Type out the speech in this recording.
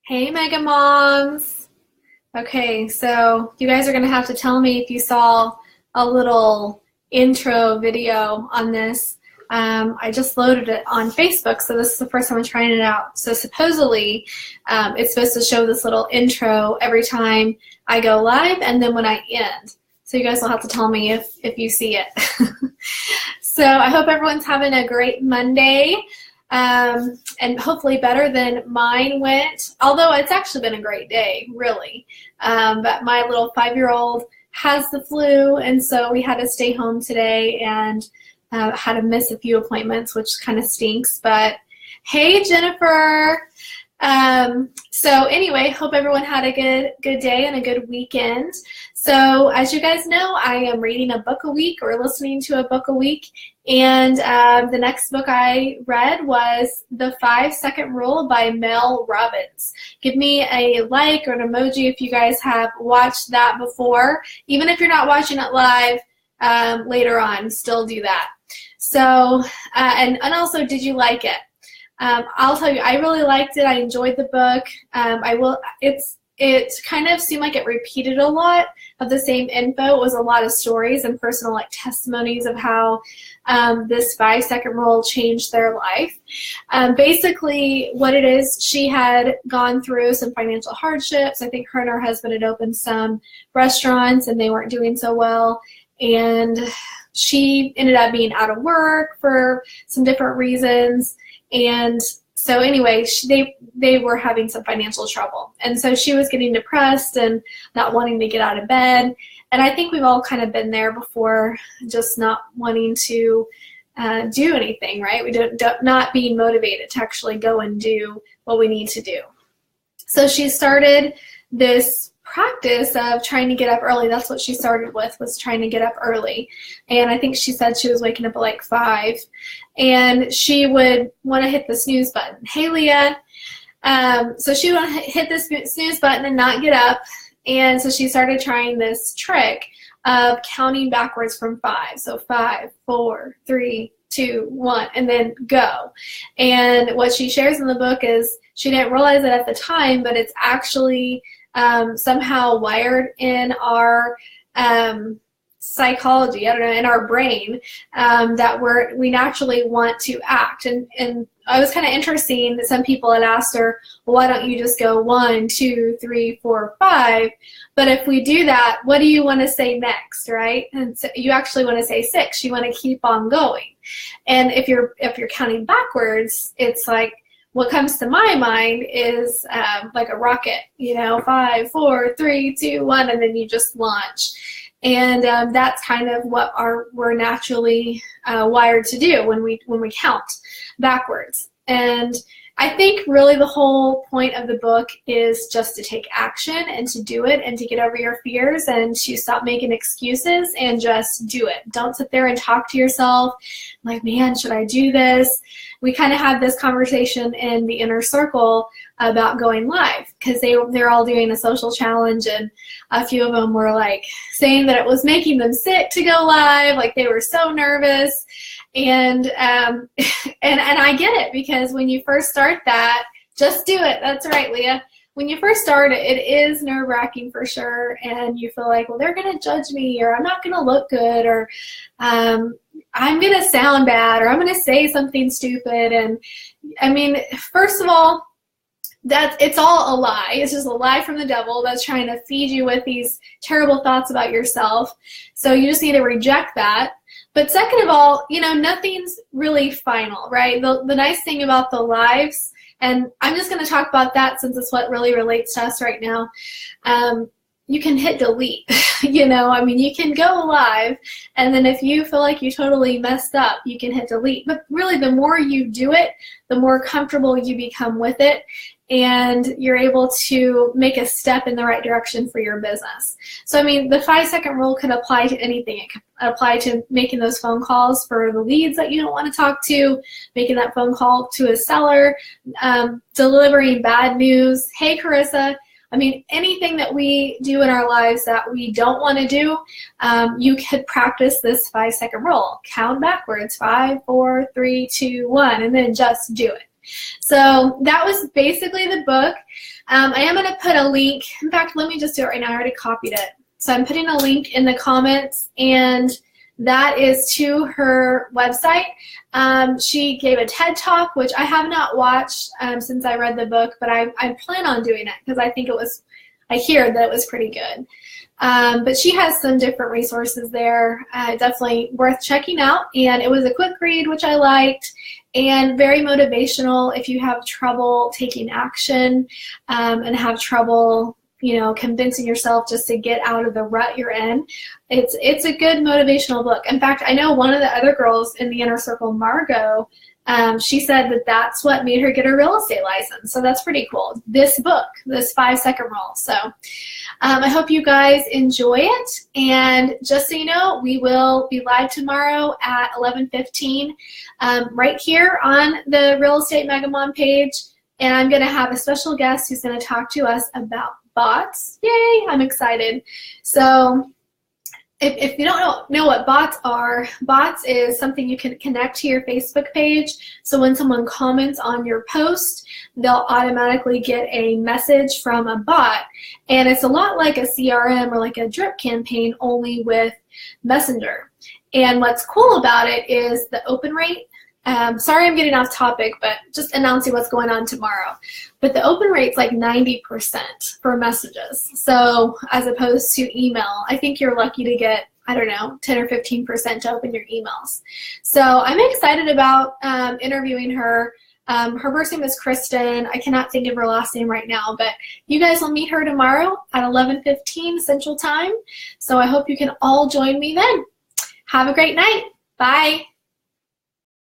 Hey, Mega Moms. Okay, so you guys are going to have to tell me if you saw a little intro video on this. I just loaded it on Facebook, so this is the first time I'm trying it out. So supposedly, it's supposed to show this little intro every time I go live and then when I end. So you guys will have to tell me if you see it. So I hope everyone's having a great Monday. And hopefully better than mine went, although it's actually been a great day, really. But my little 5-year-old has the flu, and so we had to stay home today and had to miss a few appointments, which kind of stinks. But hey, Jennifer. So anyway, hope everyone had a good day and a good weekend. So as you guys know, I am reading a book a week or listening to a book a week. And the next book I read was The 5-Second Rule by Mel Robbins. Give me a like or an emoji if you guys have watched that before. Even if you're not watching it live later on, still do that. So, and also, did you like it? I'll tell you, I really liked it. I enjoyed the book. It kind of seemed like it repeated a lot of the same info. It was a lot of stories and personal testimonies of how this 5-second rule changed their life. Basically, what it is, she had gone through some financial hardships. I think her and her husband had opened some restaurants and they weren't doing so well. And she ended up being out of work for some different reasons. And so anyway, they were having some financial trouble. And so she was getting depressed and not wanting to get out of bed. And I think we've all kind of been there before, just not wanting to do anything, right? Not being motivated to actually go and do what we need to do. So she started this practice of trying to get up early. That's what she started with, was trying to get up early. And I think she said she was waking up at like 5. And she would want to hit the snooze button. Hey, Leah. So she would want to hit the snooze button and not get up. And so she started trying this trick of counting backwards from 5. So 5, 4, 3, 2, 1, and then go. And what she shares in the book is she didn't realize it at the time, but it's actually somehow wired in our psychology, I don't know, in our brain, that we naturally want to act. And I was kind of interesting that some people had asked her, well, why don't you just go 1, 2, 3, 4, 5? But if we do that, what do you want to say next, right? And so you actually want to say 6. You want to keep on going. And if you're counting backwards, it's like, what comes to my mind is like a rocket, 5, 4, 3, 2, 1, and then you just launch. And that's kind of what we're naturally wired to do when we count backwards. And I think really the whole point of the book is just to take action and to do it and to get over your fears and to stop making excuses and just do it. Don't sit there and talk to yourself like, man, should I do this? We kind of had this conversation in the inner circle about going live because they're all doing a social challenge, and a few of them were like saying that it was making them sick to go live, like they were so nervous. And and I get it, because when you first start that, just do it. That's right, Leah. When you first start it, it is nerve-wracking for sure, and you feel like, well, they're going to judge me, or I'm not going to look good, or I'm going to sound bad, or I'm going to say something stupid. And I mean, first of all, it's all a lie. It's just a lie from the devil that's trying to feed you with these terrible thoughts about yourself. So you just need to reject that. But second of all, nothing's really final, right? The nice thing about the lives, and I'm just going to talk about that since it's what really relates to us right now, you can hit delete. You can go live, and then if you feel like you totally messed up, you can hit delete. But really, the more you do it, the more comfortable you become with it, and you're able to make a step in the right direction for your business. So, I mean, the 5-second rule could apply to anything. It could apply to making those phone calls for the leads that you don't want to talk to, making that phone call to a seller, delivering bad news. Hey, Carissa. I mean, anything that we do in our lives that we don't want to do, you could practice this 5-second rule. Count backwards, 5, 4, 3, 2, 1, and then just do it. So that was basically the book. I am going to put a link. In fact, let me just do it right now. I already copied it. So I'm putting a link in the comments, and that is to her website. She gave a TED Talk, which I have not watched since I read the book, but I plan on doing it because I hear that it was pretty good. But she has some different resources there, definitely worth checking out. And it was a quick read, which I liked, and very motivational if you have trouble taking action and have trouble, convincing yourself just to get out of the rut you're in. It's a good motivational book. In fact, I know one of the other girls in the Inner Circle, Margot, she said that that's what made her get her real estate license. So that's pretty cool. This book, this 5-second rule. So I hope you guys enjoy it. And just so you know, we will be live tomorrow at 11:15 right here on the Real Estate Mega Mom page. And I'm going to have a special guest who's going to talk to us about bots. Yay, I'm excited. So if you don't know what bots are, bots is something you can connect to your Facebook page. So when someone comments on your post, they'll automatically get a message from a bot. And it's a lot like a CRM or like a drip campaign, only with Messenger. And what's cool about it is the open rate. Sorry I'm getting off topic, but just announcing what's going on tomorrow. But the open rate's like 90% for messages. So as opposed to email, I think you're lucky to get, 10 or 15% to open your emails. So I'm excited about interviewing her. Her first name is Kristen. I cannot think of her last name right now, but you guys will meet her tomorrow at 11:15 Central Time. So I hope you can all join me then. Have a great night. Bye.